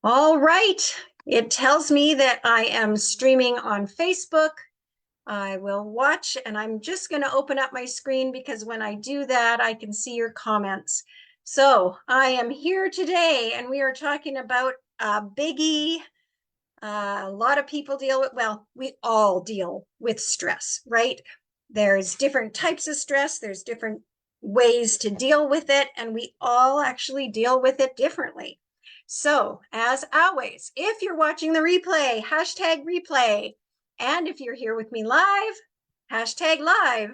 All right. It tells me that I am streaming on Facebook. I will watch, and I'm just going to open up my screen because when I do that, I can see your comments. So I am here today, and we are talking about a biggie. A lot of people deal with, well, we all deal with stress, right? There's different types of stress. There's different ways to deal with it, and we all actually deal with it differently. So, as always, if you're watching the replay, hashtag replay. And if you're here with me live, hashtag live.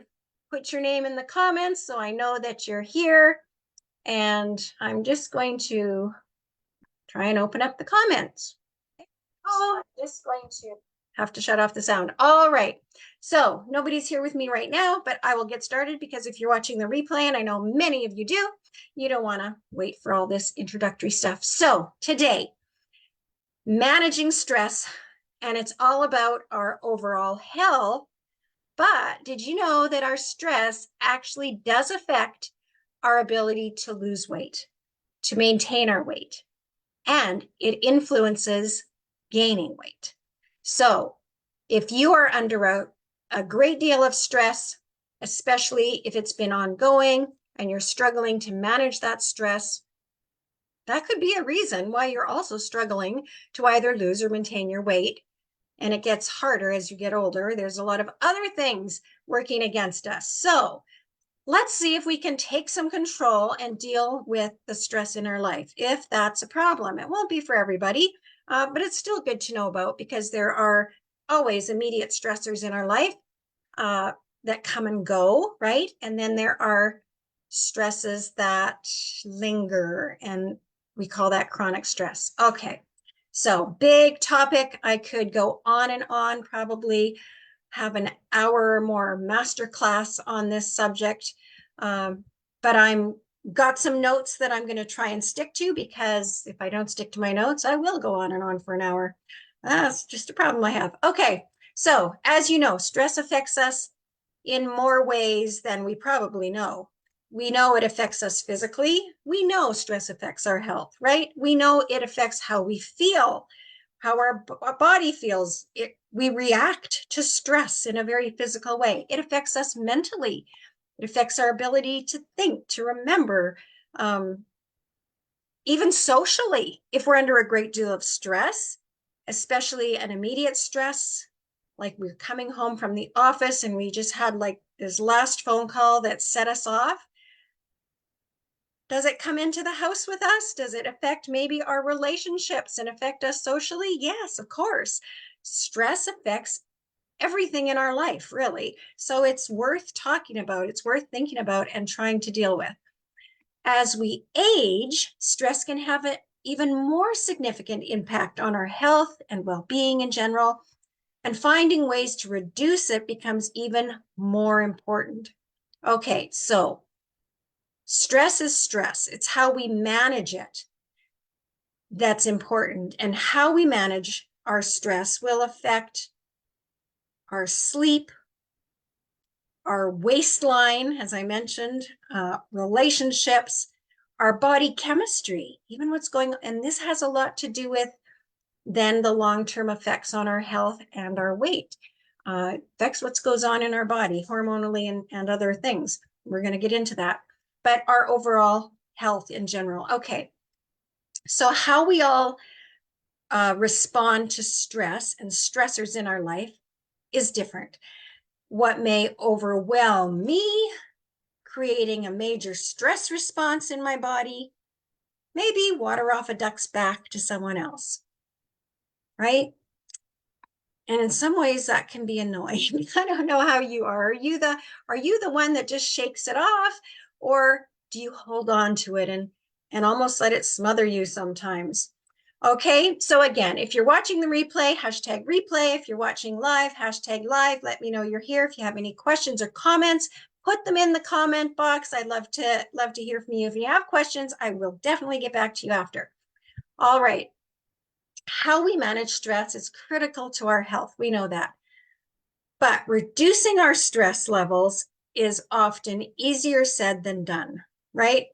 Put your name in the comments so I know that you're here. And I'm just going to try and open up the comments. Oh, I'm just going to have to shut off the sound. All right. So nobody's here with me right now, but I will get started because if you're watching the replay, and I know many of you do, you don't want to wait for all this introductory stuff. So today, managing stress, and it's all about our overall health. But did you know that our stress actually does affect our ability to lose weight, to maintain our weight, and it influences gaining weight? So if you are under a great deal of stress, especially if it's been ongoing and you're struggling to manage that stress, that could be a reason why you're also struggling to either lose or maintain your weight. And it gets harder as you get older. There's a lot of other things working against us. So let's see if we can take some control and deal with the stress in our life, if that's a problem. It won't be for everybody, but it's still good to know about because there are always immediate stressors in our life that come and go, right? And then there are stresses that linger, and we call that chronic stress. Okay, so big topic. I could go on and on, probably have an hour or more masterclass on this subject. But I'm got some notes that I'm going to try and stick to, because if I don't stick to my notes, I will go on and on for an hour. That's just a problem I have. Okay, so as you know, stress affects us in more ways than we probably know. We know it affects us physically. We know stress affects our health, right? We know it affects how we feel, how our body feels. We react to stress in a very physical way. It affects us mentally. It affects our ability to think, to remember, even socially. If we're under a great deal of stress, especially an immediate stress, like we're coming home from the office and we just had like this last phone call that set us off, does it come into the house with us? Does it affect maybe our relationships and affect us socially? Yes, of course. Stress affects everything in our life, really. So it's worth talking about. It's worth thinking about and trying to deal with. As we age, stress can have an even more significant impact on our health and well-being in general. And finding ways to reduce it becomes even more important. Okay, so stress is stress. It's how we manage it that's important. And how we manage our stress will affect our sleep, our waistline, as I mentioned, relationships, our body chemistry, even what's going on. And this has a lot to do with then the long-term effects on our health and our weight. Affects what goes on in our body hormonally and other things. We're going to get into that. But our overall health in general. Okay, so how we all respond to stress and stressors in our life is different. What may overwhelm me, creating a major stress response in my body, maybe water off a duck's back to someone else, right? And in some ways that can be annoying. I don't know how you are. Are you the one that just shakes it off, or do you hold on to it and almost let it smother you sometimes? Okay, so again, if you're watching the replay, hashtag replay. If you're watching live, hashtag live. Let me know you're here. If you have any questions or comments, put them in the comment box. I'd love to hear from you. If you have questions, I will definitely get back to you after. All right. How we manage stress is critical to our health. We know that. But reducing our stress levels is often easier said than done, right?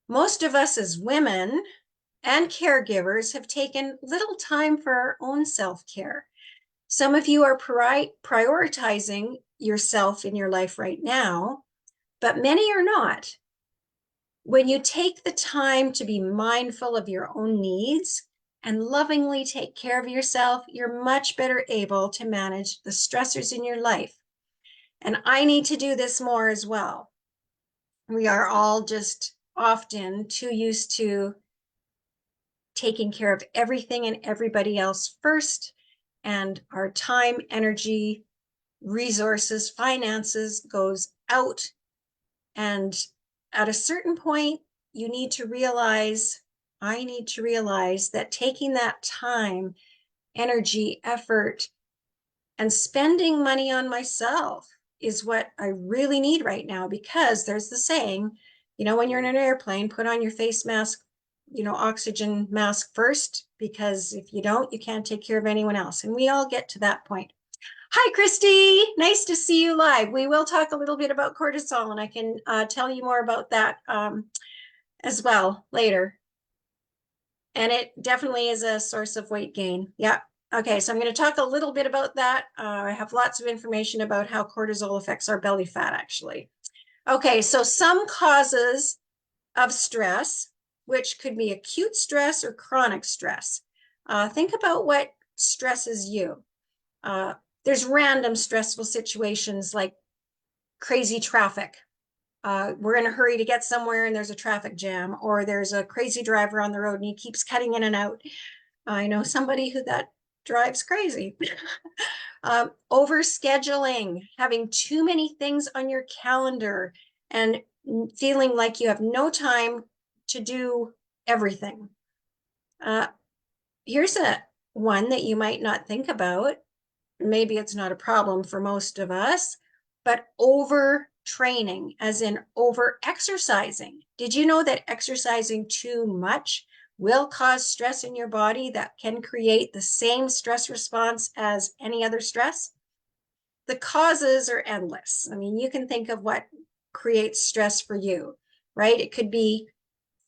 Most of us as women and caregivers have taken little time for our own self-care. Some of you are prioritizing yourself in your life right now, but many are not. When you take the time to be mindful of your own needs and lovingly take care of yourself, you're much better able to manage the stressors in your life. And I need to do this more as well. We are all just often too used to taking care of everything and everybody else first, and our time, energy, resources, finances goes out. And at a certain point, you need to realize, I need to realize that taking that time, energy, effort, and spending money on myself is what I really need right now, because there's the saying, when you're in an airplane, put on your face mask, oxygen mask first, because if you don't, you can't take care of anyone else. And we all get to that point. Hi, Christy. Nice to see you live. We will talk a little bit about cortisol, and I can tell you more about that as well later. And it definitely is a source of weight gain. Yeah. Okay, so I'm going to talk a little bit about that. I have lots of information about how cortisol affects our belly fat, actually. Okay, so some causes of stress, which could be acute stress or chronic stress. Think about what stresses you. There's random stressful situations like crazy traffic. We're in a hurry to get somewhere and there's a traffic jam, or there's a crazy driver on the road and he keeps cutting in and out. I know somebody who that drives crazy. Overscheduling, having too many things on your calendar and feeling like you have no time to do everything. Here's a one that you might not think about. Maybe it's not a problem for most of us, but overtraining, as in over exercising. Did you know that exercising too much will cause stress in your body that can create the same stress response as any other stress? The causes are endless. I mean, you can think of what creates stress for you, right? It could be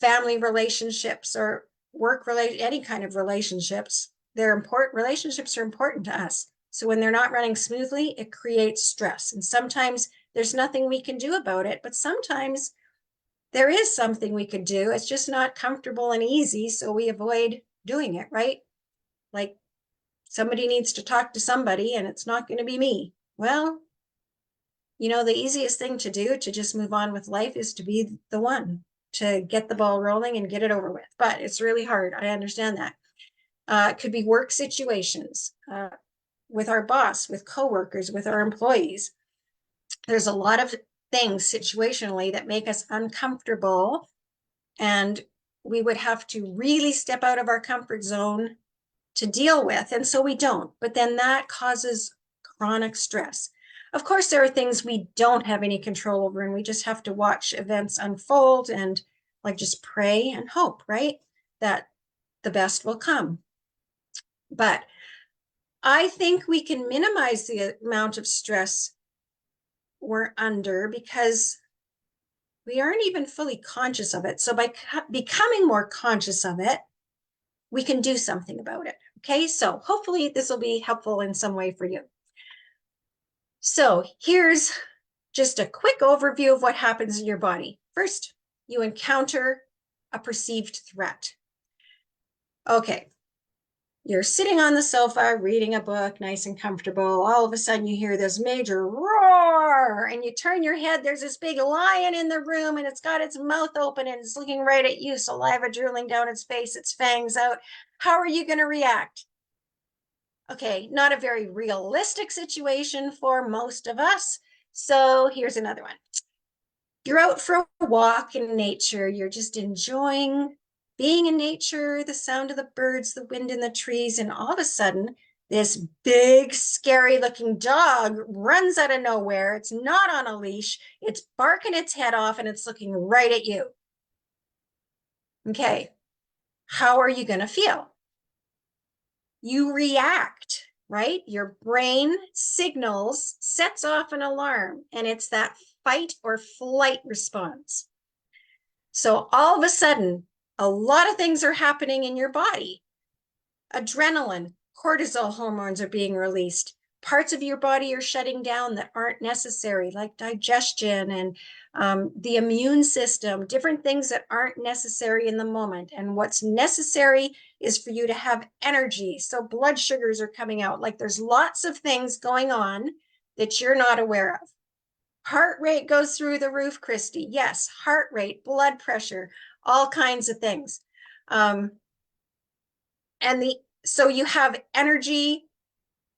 family relationships or work related, any kind of relationships. They're important. Relationships are important to us. So when they're not running smoothly, it creates stress. And sometimes there's nothing we can do about it, but sometimes there is something we could do. It's just not comfortable and easy, so we avoid doing it, right? Like somebody needs to talk to somebody and it's not going to be me. Well, the easiest thing to do to just move on with life is to be the one to get the ball rolling and get it over with. But it's really hard. I understand that. It could be work situations with our boss, with coworkers, with our employees. There's a lot of things situationally that make us uncomfortable, and we would have to really step out of our comfort zone to deal with. And so we don't. But then that causes chronic stress. Of course, there are things we don't have any control over, and we just have to watch events unfold and just pray and hope, right? That the best will come. But I think we can minimize the amount of stress we're under because we aren't even fully conscious of it. So by becoming more conscious of it, we can do something about it. Okay, so hopefully this will be helpful in some way for you. So here's just a quick overview of what happens in your body. First, you encounter a perceived threat. Okay, you're sitting on the sofa reading a book, nice and comfortable. All of a sudden you hear this major roar and you turn your head. There's this big lion in the room and it's got its mouth open and it's looking right at you, saliva drooling down its face, its fangs out. How are you going to react? Okay, not a very realistic situation for most of us. So here's another one. You're out for a walk in nature. You're just enjoying being in nature, the sound of the birds, the wind in the trees, and all of a sudden, this big, scary looking dog runs out of nowhere. It's not on a leash. It's barking its head off and it's looking right at you. Okay, how are you going to feel? You react, right? Your brain signals, sets off an alarm, and it's that fight or flight response. So all of a sudden, a lot of things are happening in your body. Adrenaline, cortisol hormones are being released. Parts of your body are shutting down that aren't necessary, like digestion and the immune system, different things that aren't necessary in the moment. And what's necessary is for you to have energy. So blood sugars are coming out. Like there's lots of things going on that you're not aware of. Heart rate goes through the roof, Christy. Yes, heart rate, blood pressure, all kinds of things. So you have energy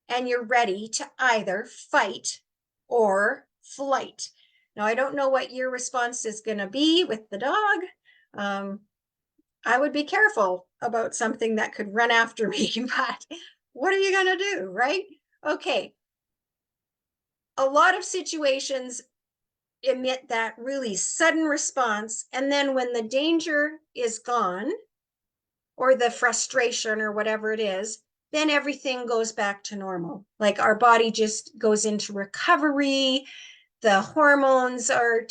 and you're ready to either fight or flight. Now, I don't know what your response is going to be with the dog. I would be careful about something that could run after me, but what are you going to do, right? Okay. A lot of situations emit that really sudden response. And then when the danger is gone, or the frustration or whatever it is, then everything goes back to normal. Like our body just goes into recovery. The hormones are,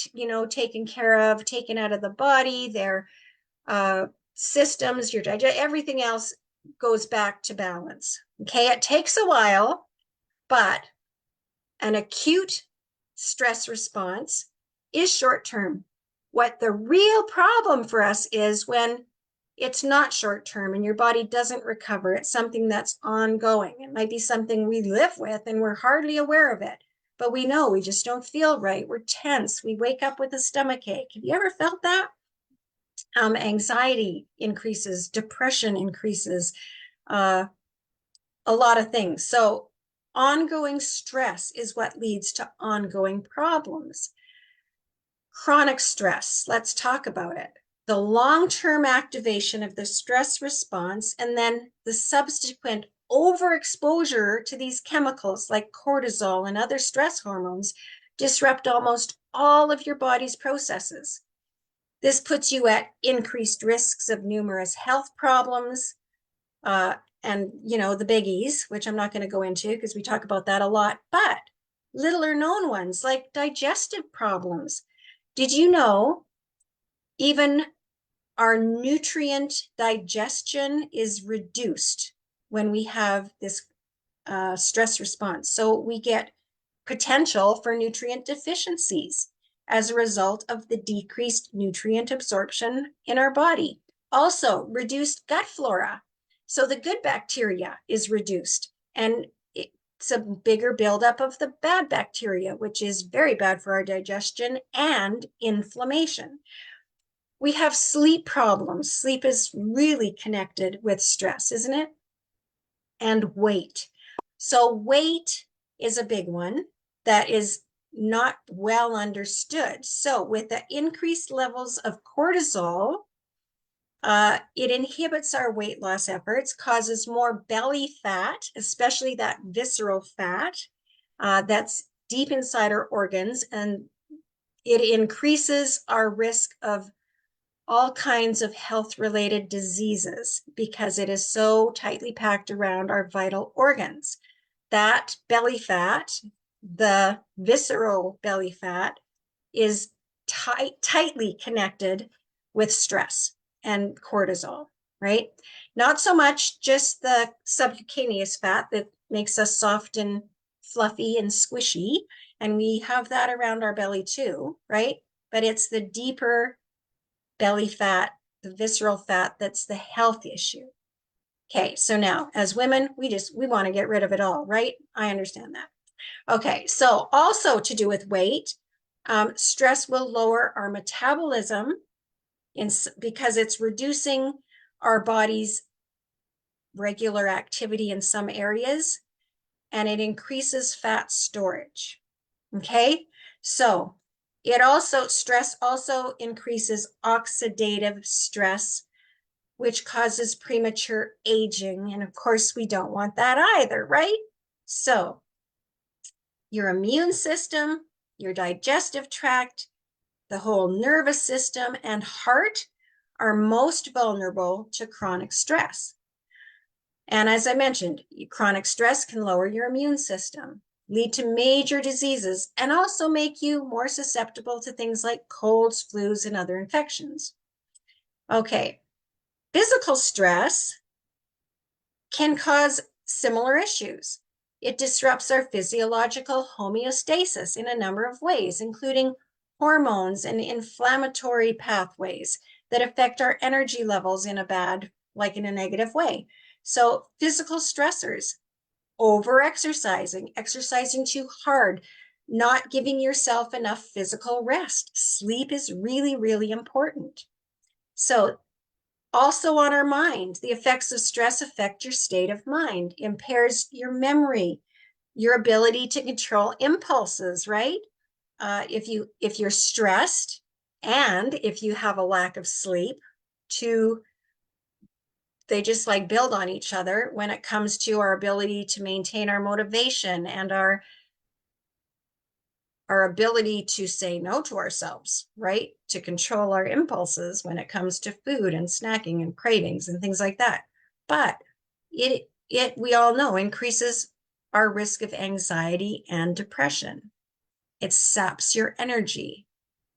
taken care of, taken out of the body. Their systems, your digest, everything else goes back to balance. Okay, it takes a while, but an acute stress response is short term. What the real problem for us is when it's not short term and your body doesn't recover. It's something that's ongoing. It might be something we live with and we're hardly aware of it, but we know we just don't feel right. We're tense. We wake up with a stomach ache. Have you ever felt that? Anxiety increases, depression increases, a lot of things. So ongoing stress is what leads to ongoing problems. Chronic stress, let's talk about it. The long-term activation of the stress response and then the subsequent overexposure to these chemicals like cortisol and other stress hormones disrupt almost all of your body's processes. This puts you at increased risks of numerous health problems, and the biggies, which I'm not going to go into because we talk about that a lot, but littler known ones like digestive problems. Did you know even our nutrient digestion is reduced when we have this stress response? So we get potential for nutrient deficiencies as a result of the decreased nutrient absorption in our body. Also, reduced gut flora. So the good bacteria is reduced, and it's a bigger buildup of the bad bacteria, which is very bad for our digestion and inflammation. We have sleep problems. Sleep is really connected with stress, isn't it? And weight. So weight is a big one that is not well understood. So with the increased levels of cortisol, it inhibits our weight loss efforts, causes more belly fat, especially that visceral fat that's deep inside our organs, and it increases our risk of all kinds of health-related diseases because it is so tightly packed around our vital organs. That belly fat, the visceral belly fat, is tightly connected with stress and cortisol, right? Not so much just the subcutaneous fat that makes us soft and fluffy and squishy, and we have that around our belly too, right? But it's the deeper belly fat, the visceral fat, that's the health issue. Okay, so now as women, we want to get rid of it all, right? I understand that. Okay, so also to do with weight, stress will lower our metabolism because it's reducing our body's regular activity in some areas, and it increases fat storage. Okay, so stress also increases oxidative stress, which causes premature aging. And of course, we don't want that either, right? So your immune system, your digestive tract, the whole nervous system, and heart are most vulnerable to chronic stress. And as I mentioned, chronic stress can lower your immune system, lead to major diseases, and also make you more susceptible to things like colds, flus, and other infections. Okay, Physical stress can cause similar issues. It disrupts our physiological homeostasis in a number of ways, including hormones and inflammatory pathways that affect our energy levels in a bad, like in a negative way. So, physical stressors, over exercising, exercising too hard, not giving yourself enough physical rest. Sleep is really, really important. So, also on our mind, the effects of stress affect your state of mind, impairs your memory, your ability to control impulses, right? If you're stressed and if you have a lack of sleep, to they just like build on each other when it comes to our ability to maintain our motivation and our ability to say no to ourselves, right? To control our impulses when it comes to food and snacking and cravings and things like that. But it we all know increases our risk of anxiety and depression. It saps your energy,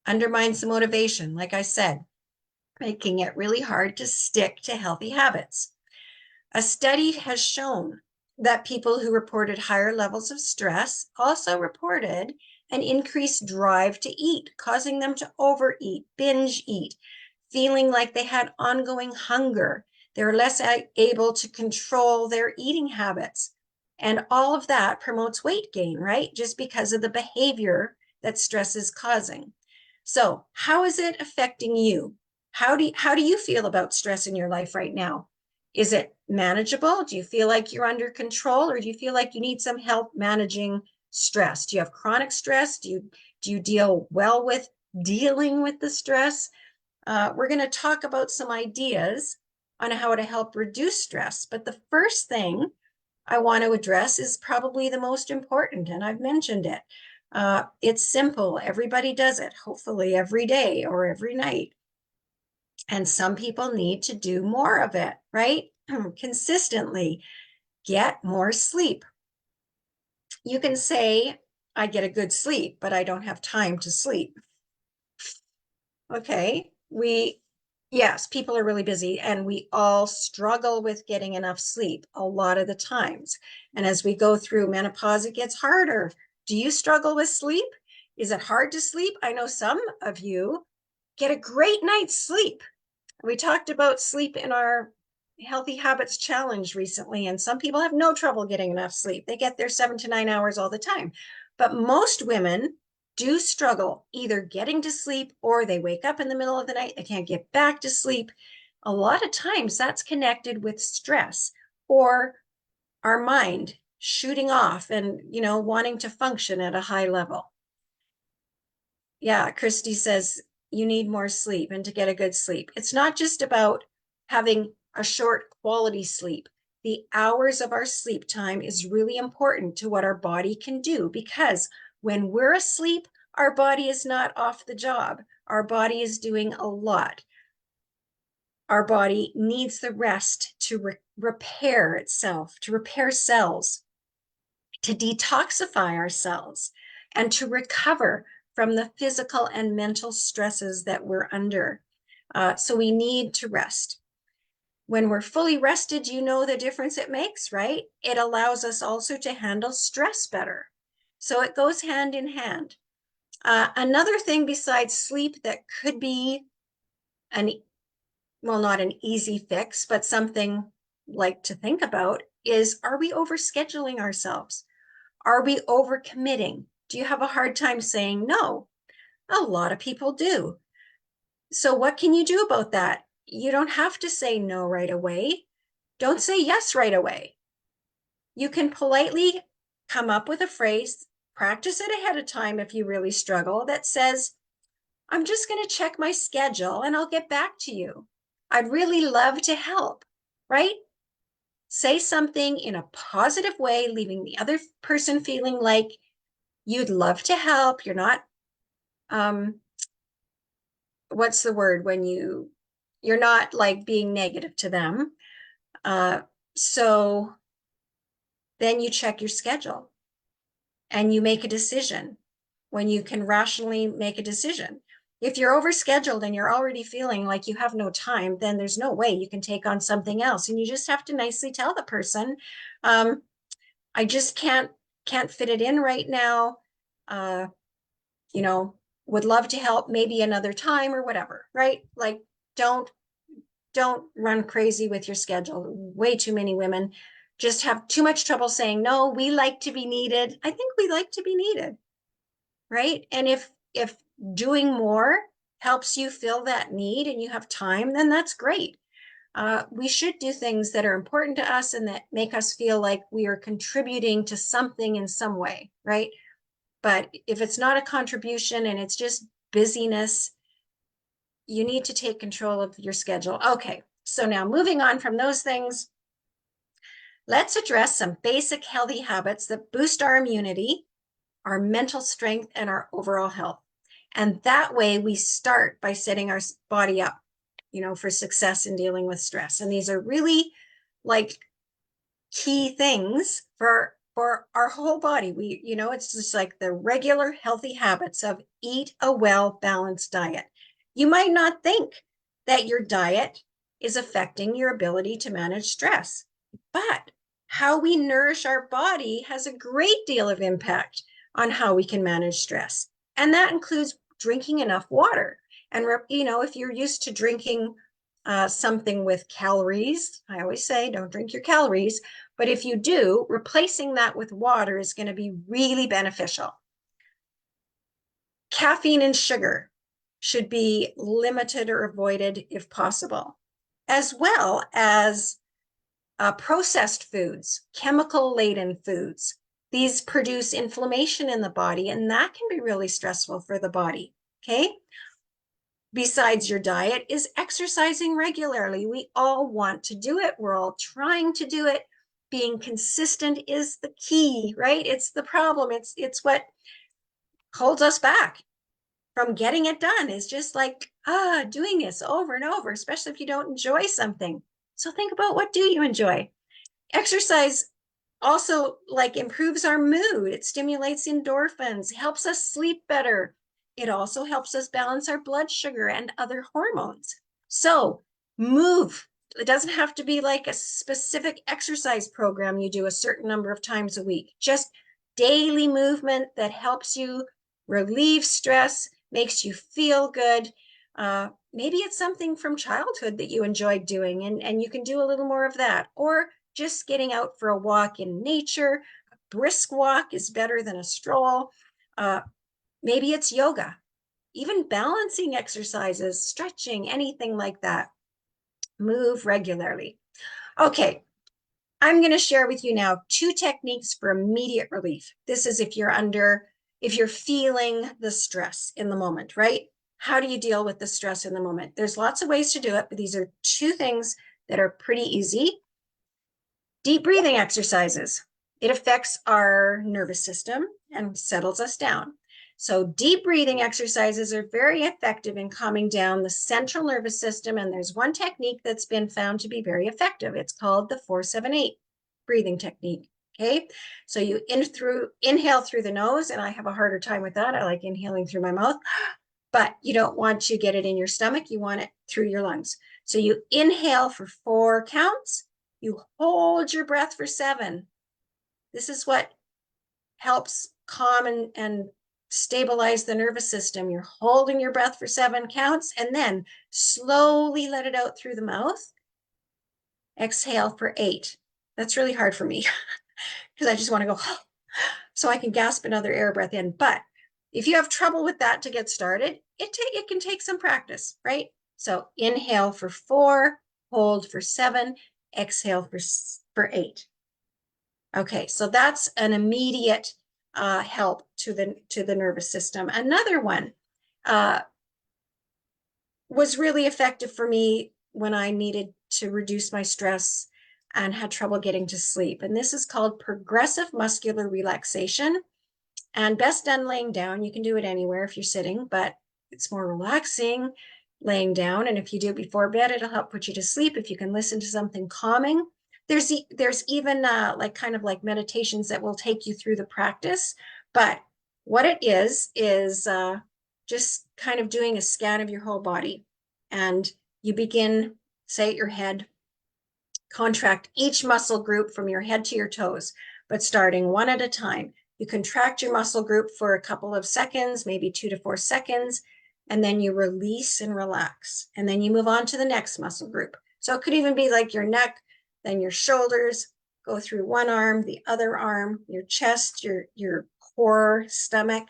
undermines the motivation, like I said, making it really hard to stick to healthy habits. A study has shown that people who reported higher levels of stress also reported an increased drive to eat, causing them to overeat, binge eat, feeling like they had ongoing hunger. They're less able to control their eating habits. And all of that promotes weight gain, right? Just because of the behavior that stress is causing. So, how is it affecting you? How do you feel about stress in your life right now? Is it manageable? Do you feel like you're under control, or do you feel like you need some help managing stress? Do you have chronic stress? Do you deal well with dealing with the stress? We're going to talk about some ideas on how to help reduce stress. But the first thing I want to address is probably the most important, and I've mentioned it. It's simple. Everybody does it, hopefully every day or every night. And some people need to do more of it, right? Consistently get more sleep. You can say, I get a good sleep, but I don't have time to sleep. Okay. Yes, people are really busy and we all struggle with getting enough sleep a lot of the times. And as we go through menopause, it gets harder. Do you struggle with sleep? Is it hard to sleep? I know some of you get a great night's sleep. We talked about sleep in our Healthy Habits Challenge recently, and some people have no trouble getting enough sleep. They get their 7 to 9 hours all the time. But most women do struggle either getting to sleep or they wake up in the middle of the night, they can't get back to sleep. A lot of times that's connected with stress or our mind shooting off and, wanting to function at a high level. Yeah, Christy says you need more sleep and to get a good sleep. It's not just about having a short quality sleep. The hours of our sleep time is really important to what our body can do, because when we're asleep, our body is not off the job. Our body is doing a lot. Our body needs the rest to repair itself, to repair cells, to detoxify our cells, and to recover from the physical and mental stresses that we're under. So we need to rest. When we're fully rested, you know the difference it makes, right? It allows us also to handle stress better. So it goes hand in hand. Another thing besides sleep that could be not an easy fix, but something like to think about is, are we overscheduling ourselves? Are we overcommitting? Do you have a hard time saying no? A lot of people do. So what can you do about that? You don't have to say no right away. Don't say yes right away. You can politely come up with a phrase, practice it ahead of time if you really struggle, that says, I'm just going to check my schedule and I'll get back to you. I'd really love to help, right? Say something in a positive way, leaving the other person feeling like you'd love to help. You're not, what's the word when you're not like being negative to them. So then you check your schedule and you make a decision when you can rationally make a decision. If you're overscheduled and you're already feeling like you have no time, then there's no way you can take on something else. And you just have to nicely tell the person, I just can't fit it in right now. Uh, you know, would love to help maybe another time or whatever, right? Like don't don't run crazy with your schedule. Way too many women just have too much trouble saying no. We like to be needed. I think we like to be needed, right? And if doing more helps you fill that need and you have time, then that's great. We should do things that are important to us and that make us feel like we are contributing to something in some way, right? But if it's not a contribution and it's just busyness, you need to take control of your schedule. Okay, so now moving on from those things, let's address some basic healthy habits that boost our immunity, our mental strength, and our overall health. And that way we start by setting our body up, for success in dealing with stress. And these are really like key things for our whole body. It's just like the regular healthy habits of eat a well balanced diet. You might not think that your diet is affecting your ability to manage stress, but how we nourish our body has a great deal of impact on how we can manage stress. And that includes drinking enough water. And, if you're used to drinking something with calories, I always say don't drink your calories, but if you do, replacing that with water is going to be really beneficial. Caffeine and sugar should be limited or avoided if possible, as well as processed foods, chemical-laden foods. These produce inflammation in the body, and that can be really stressful for the body, okay? Besides your diet is exercising regularly. We all want to do it. We're all trying to do it. Being consistent is the key, right? It's the problem. It's what holds us back from getting it done. Is just like doing this over and over, especially if you don't enjoy something. So think about, what do you enjoy? Exercise also like improves our mood. It stimulates endorphins, helps us sleep better. It also helps us balance our blood sugar and other hormones. So move. It doesn't have to be like a specific exercise program you do a certain number of times a week. Just daily movement that helps you relieve stress, makes you feel good. Maybe it's something from childhood that you enjoyed doing, and you can do a little more of that. Or just getting out for a walk in nature. A brisk walk is better than a stroll. Maybe it's yoga, even balancing exercises, stretching, anything like that. Move regularly. Okay, I'm going to share with you now 2 techniques for immediate relief. This is if you're feeling the stress in the moment, right? How do you deal with the stress in the moment? There's lots of ways to do it, but these are 2 things that are pretty easy. Deep breathing exercises. It affects our nervous system and settles us down. So deep breathing exercises are very effective in calming down the central nervous system. And there's one technique that's been found to be very effective. It's called the 4-7-8 breathing technique. Okay. So you inhale through the nose, and I have a harder time with that. I like inhaling through my mouth, but you don't want to get it in your stomach. You want it through your lungs. So you inhale for 4 counts. You hold your breath for 7. This is what helps calm and stabilize the nervous system. You're holding your breath for 7 counts, and then slowly let it out through the mouth. Exhale for 8. That's really hard for me because I just want to go so I can gasp another air breath in. But if you have trouble with that to get started, it can take some practice, right? So inhale for 4, hold for 7, exhale for 8. Okay, so that's an immediate help to the nervous system. Another one was really effective for me when I needed to reduce my stress and had trouble getting to sleep. And this is called progressive muscular relaxation, and best done laying down. You can do it anywhere if you're sitting, but it's more relaxing laying down. And if you do it before bed, it'll help put you to sleep. If you can listen to something calming, there's even like kind of like meditations that will take you through the practice. But what it is just kind of doing a scan of your whole body. And you begin, say, at your head, contract each muscle group from your head to your toes, but starting one at a time. You contract your muscle group for a couple of seconds, maybe 2 to 4 seconds, and then you release and relax. And then you move on to the next muscle group. So it could even be like your neck, then your shoulders, go through one arm, the other arm, your chest, your core, stomach,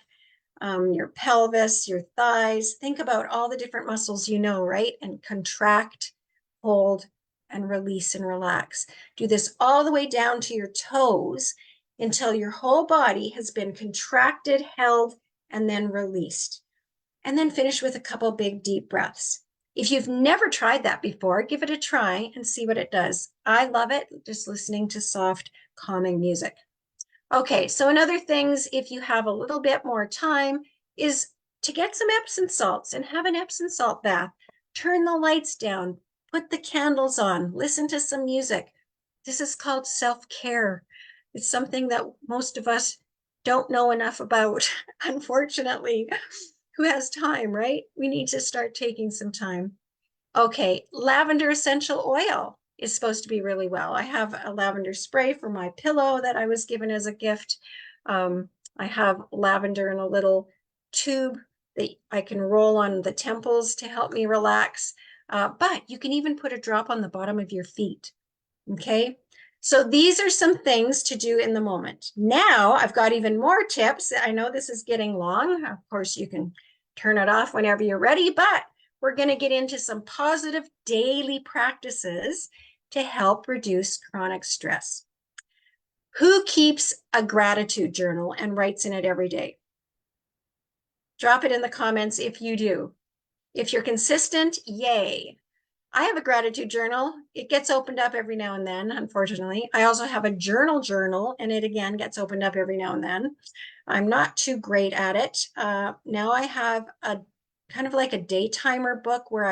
your pelvis, your thighs. Think about all the different muscles you know, right? And contract, hold, and release and relax. Do this all the way down to your toes until your whole body has been contracted, held, and then released. And then finish with a couple big deep breaths. If you've never tried that before, give it a try and see what it does. I love it, just listening to soft, calming music. Okay, so another things, if you have a little bit more time, is to get some Epsom salts and have an Epsom salt bath. Turn the lights down, put the candles on, listen to some music. This is called self-care. It's something that most of us don't know enough about, unfortunately. Who has time, right? We need to start taking some time. Okay, lavender essential oil is supposed to be really well. I have a lavender spray for my pillow that I was given as a gift. I have lavender in a little tube that I can roll on the temples to help me relax. But you can even put a drop on the bottom of your feet. Okay, so these are some things to do in the moment. Now I've got even more tips. I know this is getting long. Of course, you can turn it off whenever you're ready, but we're going to get into some positive daily practices to help reduce chronic stress. Who keeps a gratitude journal and writes in it every day? Drop it in the comments if you do. If you're consistent, yay. I have a gratitude journal. It gets opened up every now and then, unfortunately. I also have a journal, and it again gets opened up every now and then. I'm not too great at it. Now I have a kind of like a day timer book where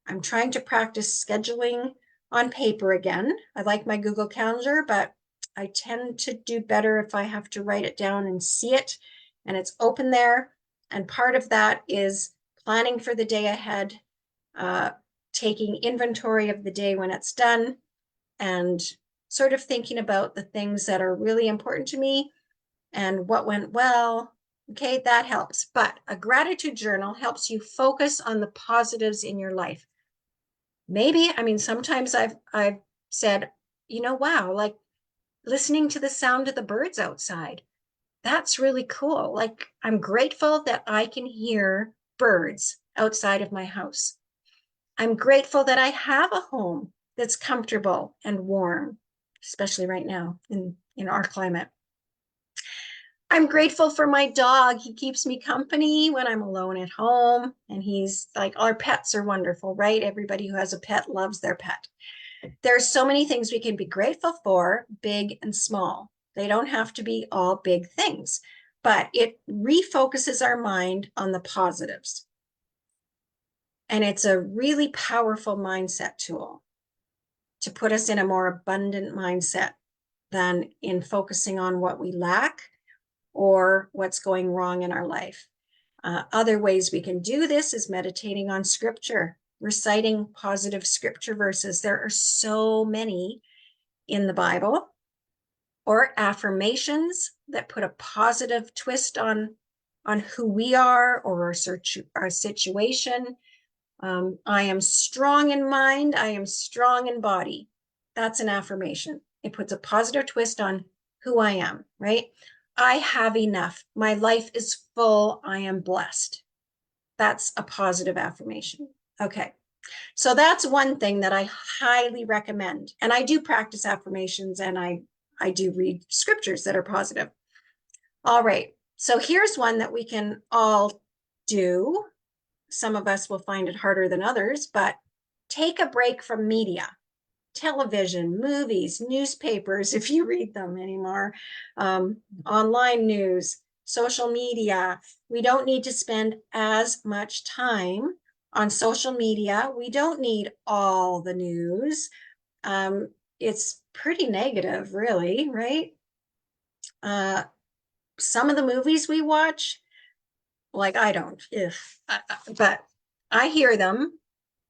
I'm trying to practice scheduling on paper again. I like my Google Calendar, but I tend to do better if I have to write it down and see it, and it's open there. And part of that is planning for the day ahead, taking inventory of the day when it's done, and sort of thinking about the things that are really important to me and what went well. Okay, that helps. But a gratitude journal helps you focus on the positives in your life. Maybe, I mean, sometimes I've said, wow, like listening to the sound of the birds outside. That's really cool. Like, I'm grateful that I can hear birds outside of my house. I'm grateful that I have a home that's comfortable and warm, especially right now in our climate. I'm grateful for my dog. He keeps me company when I'm alone at home. And he's like, our pets are wonderful, right? Everybody who has a pet loves their pet. There's so many things we can be grateful for, big and small. They don't have to be all big things, but it refocuses our mind on the positives. And it's a really powerful mindset tool to put us in a more abundant mindset than in focusing on what we lack or what's going wrong in our life. Other ways we can do this is meditating on scripture, reciting positive scripture verses. There are so many in the Bible, or affirmations that put a positive twist on who we are or our situation. I am strong in mind. I am strong in body. That's an affirmation. It puts a positive twist on who I am, right? I have enough. My life is full. I am blessed. That's a positive affirmation. Okay. So that's one thing that I highly recommend. And I do practice affirmations, and I do read scriptures that are positive. All right. So here's one that we can all do. Some of us will find it harder than others, but take a break from media, television, movies, newspapers, if you read them anymore, online news, social media. We don't need to spend as much time on social media. We don't need all the news. It's pretty negative, really, right? Some of the movies we watch, like I don't, but I hear them.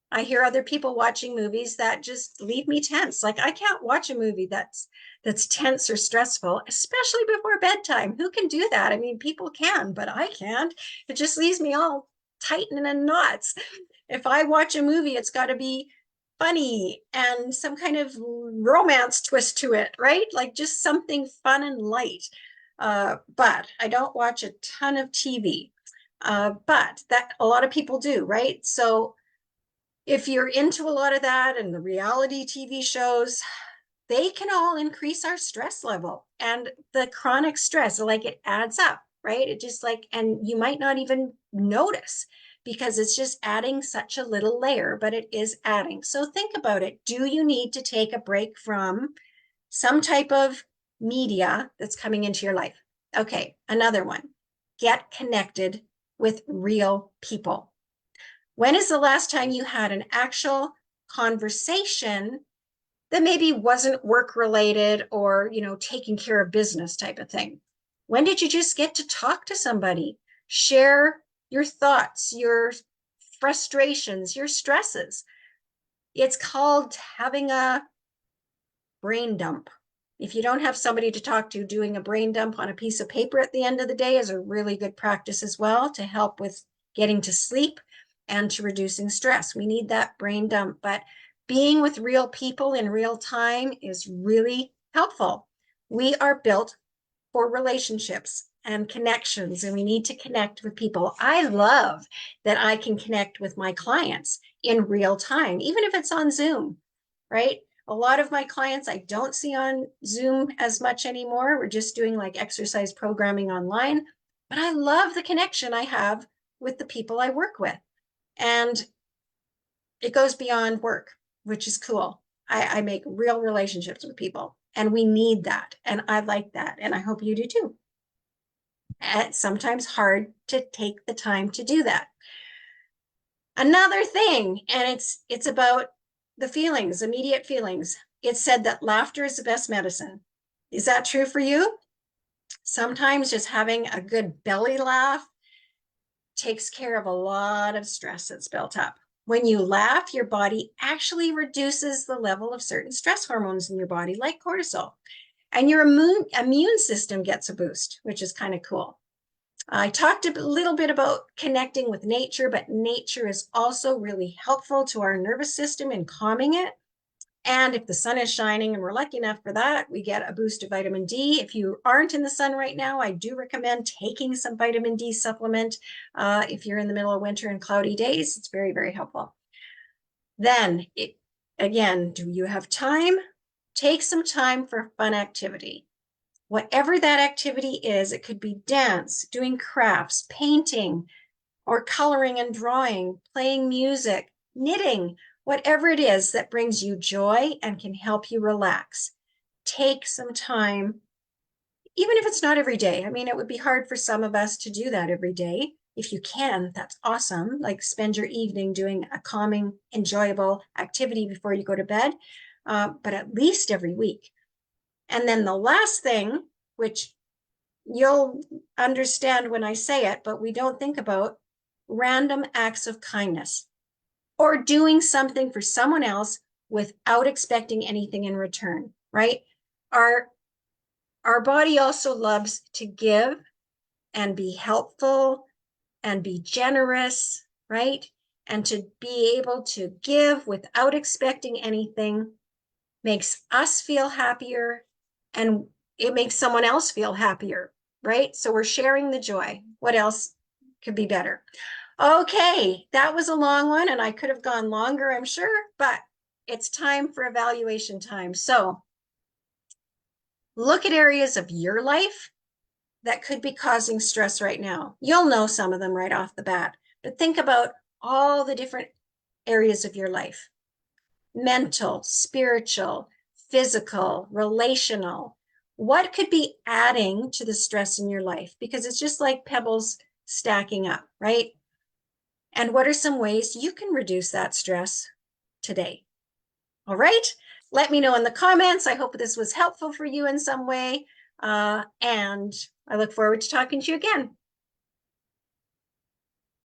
I hear other people watching movies that just leave me tense. Like I can't watch a movie that's tense or stressful, especially before bedtime. Who can do that? I mean, people can, but I can't. It just leaves me all tightened in knots. If I watch a movie, it's got to be funny and some kind of romance twist to it, right? Like just something fun and light. But I don't watch a ton of TV. But that a lot of people do, right? So if you're into a lot of that and the reality TV shows, they can all increase our stress level and the chronic stress, like it adds up, right? It just like, and you might not even notice because it's just adding such a little layer, but it is adding. So think about it. Do you need to take a break from some type of media that's coming into your life? Okay, another one. Get connected with real people. When is the last time you had an actual conversation that maybe wasn't work related or, taking care of business type of thing? When did you just get to talk to somebody, share your thoughts, your frustrations, your stresses? It's called having a brain dump. If you don't have somebody to talk to, doing a brain dump on a piece of paper at the end of the day is a really good practice as well to help with getting to sleep and to reducing stress. We need that brain dump, but being with real people in real time is really helpful. We are built for relationships and connections, and we need to connect with people. I love that I can connect with my clients in real time, even if it's on Zoom, right? A lot of my clients I don't see on Zoom as much anymore. We're just doing like exercise programming online, but I love the connection I have with the people I work with. And it goes beyond work, which is cool. I make real relationships with people, and we need that. And I like that. And I hope you do too. And it's sometimes hard to take the time to do that. Another thing, and it's about the feelings, immediate feelings. It's said that laughter is the best medicine. Is that true for you? Sometimes just having a good belly laugh takes care of a lot of stress that's built up. When you laugh, your body actually reduces the level of certain stress hormones in your body, like cortisol, and your immune system gets a boost, which is kind of cool. I talked a little bit about connecting with nature, but nature is also really helpful to our nervous system in calming it. And if the sun is shining and we're lucky enough for that, we get a boost of vitamin D. If you aren't in the sun right now, I do recommend taking some vitamin D supplement. If you're in the middle of winter and cloudy days, it's very, very helpful. Then, again, do you have time? Take some time for fun activity. Whatever that activity is, it could be dance, doing crafts, painting, or coloring and drawing, playing music, knitting, whatever it is that brings you joy and can help you relax. Take some time, even if it's not every day. I mean, it would be hard for some of us to do that every day. If you can, that's awesome. Like spend your evening doing a calming, enjoyable activity before you go to bed, but at least every week. And then the last thing, which you'll understand when I say it, but we don't think about, random acts of kindness or doing something for someone else without expecting anything in return, right? Our body also loves to give and be helpful and be generous, right? And to be able to give without expecting anything makes us feel happier, and it makes someone else feel happier, right? So we're sharing the joy. What else could be better? Okay, that was a long one, and I could have gone longer, I'm sure, but it's time for evaluation time. So look at areas of your life that could be causing stress right now. You'll know some of them right off the bat, but think about all the different areas of your life: mental, spiritual, physical, relational. What could be adding to the stress in your life? Because it's just like pebbles stacking up, right? And what are some ways you can reduce that stress today? All right, let me know in the comments. I hope this was helpful for you in some way. And I look forward to talking to you again.